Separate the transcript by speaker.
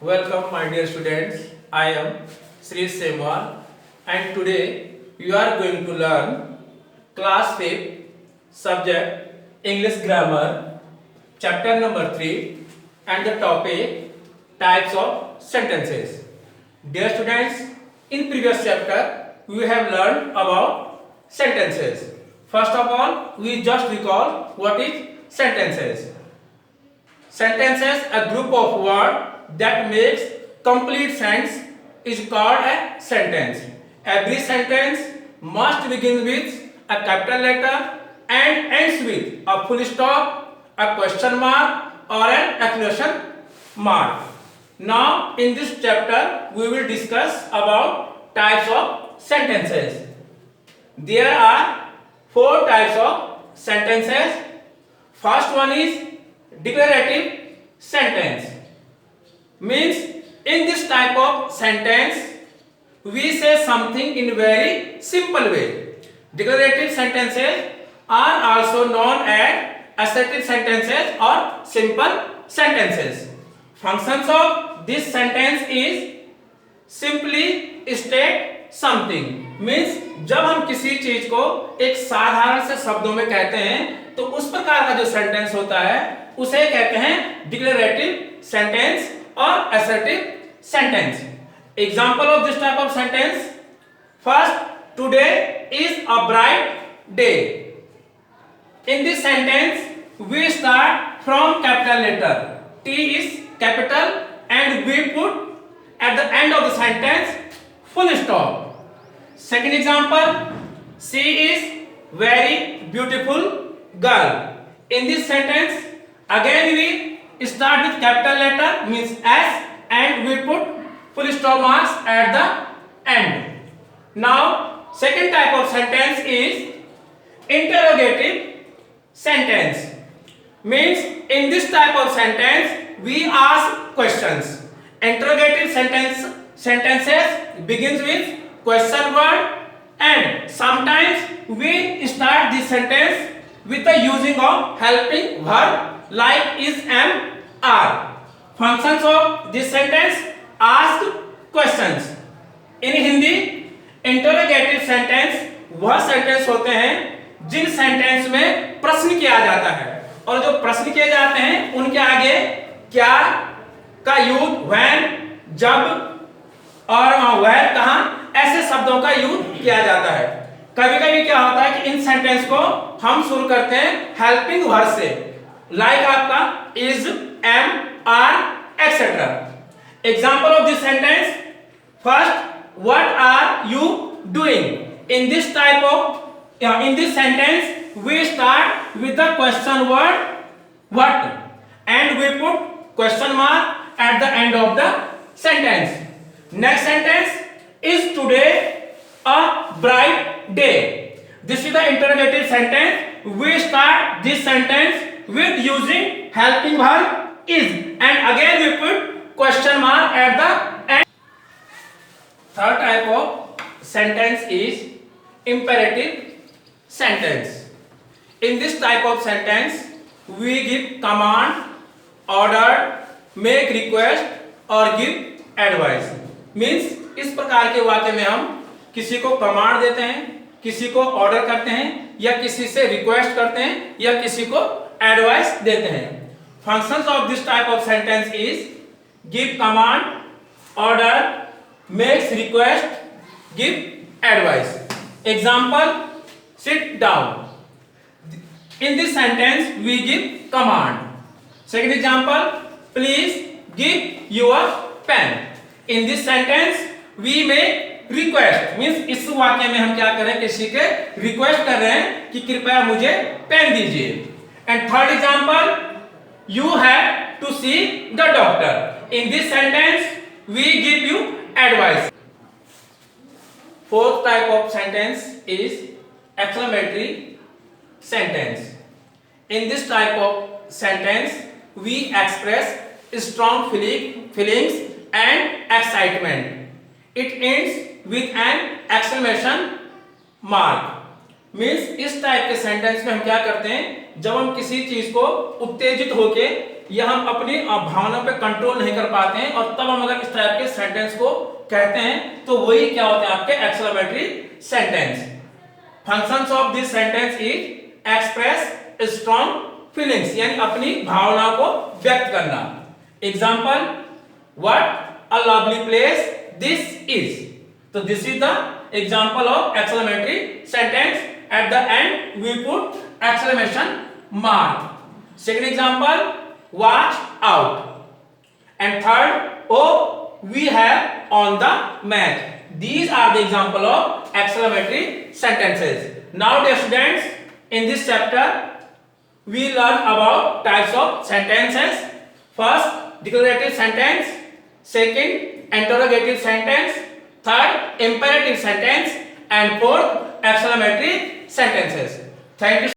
Speaker 1: Welcome, my dear students. I am Sri Semwal, and today you are going to learn class 5 subject English grammar, chapter number 3, and the topic types of sentences. Dear students, in previous chapter we have learned about sentences. First of all, we just recall what is sentences. Sentences, a group of words that makes complete sense, is called a sentence. Every sentence must begin with a capital letter and ends with a full stop, a question mark, or an exclamation mark. Now, in this chapter, we will discuss about types of sentences. There are 4 types of sentences. First one is declarative sentence. Means in this type of sentence we say something in very simple way. Declarative sentences are also known as assertive sentences or simple sentences. Functions of this sentence is simply state something. Means जब हम किसी चीज को एक साधारण से शब्दों में कहते हैं तो उस प्रकार का जो सेंटेंस होता है उसे कहते हैं डिक्लेरेटिव सेंटेंस और assertive sentence. Example of this type of sentence: first, today is a bright day. In this sentence we start from capital letter. T is capital and we put at the end of the sentence full stop. Second example: she is very beautiful girl. In this sentence again we start with capital letter, means S, and we put full stop marks at the end. Now, second type of sentence is interrogative sentence. Means in this type of sentence we ask questions. Interrogative sentences begins with question word, and sometimes we start this sentence with the using of helping verb like, is, am, are. Functions of this sentence: ask questions. In Hindi, interrogative sentence वह sentence होते हैं जिन sentence में प्रश्न किया जाता है, और जो प्रश्न किए जाते हैं उनके आगे क्या का यूज, व्हेन, जब, और वेयर, कहां, ऐसे शब्दों का यूज किया जाता है. कभी कभी क्या होता है कि इन सेंटेंस को हम शुरू करते हैं हेल्पिंग वर्ब से, लाइक आपका is, am, are, etc. Example of this sentence: first, what are you doing? In this sentence we start with the question word what, and we put question mark at the end of the sentence. Next sentence: is today a bright day? This is the interrogative sentence. We start this sentence with using helping verb is, and again we put question mark at the end. Third type of sentence is imperative sentence. In this type of sentence we give command, order, make request or give advice. Means इस प्रकार के वाक्य में हम किसी को command देते हैं, किसी को ऑर्डर करते हैं, या किसी से रिक्वेस्ट करते हैं, या किसी को एडवाइस देते हैं. Functions of this type of sentence is give command, order, makes request, give advice. Example: sit down. In this sentence we give command. Second example: please give your pen. In this sentence we make request. Means इस वाक्य में हम क्या कर रहे हैं, किसी के रिक्वेस्ट कर रहे हैं कि कृपया मुझे पेन दीजिए. And third example: you have to see the doctor. In this sentence we give you advice. Fourth type of sentence is exclamatory sentence. In this type of sentence we express strong feelings and excitement. It ends with an exclamation mark. Means इस type के sentence में हम क्या करते हैं, जब हम किसी चीज को उत्तेजित होके या हम अपनी भावनाओं पे कंट्रोल नहीं कर पाते हैं और तब हम अगर इस टाइप के सेंटेंस को कहते हैं तो वही क्या होते हैं आपके exclamatory sentence. Functions of this sentence is express strong feelings, यानी अपनी भावनाओं को व्यक्त करना। Example, what a lovely place this is. तो this is the example of exclamatory sentence. At the end we put exclamation mark. Second example, watch out. And third, oh, we have on the mat. These are the example of exclamatory sentences. Now dear students, in this chapter we learn about types of sentences. First, declarative sentence. Second, interrogative sentence. Third, imperative sentence. And fourth, exclamatory sentences. Thank you.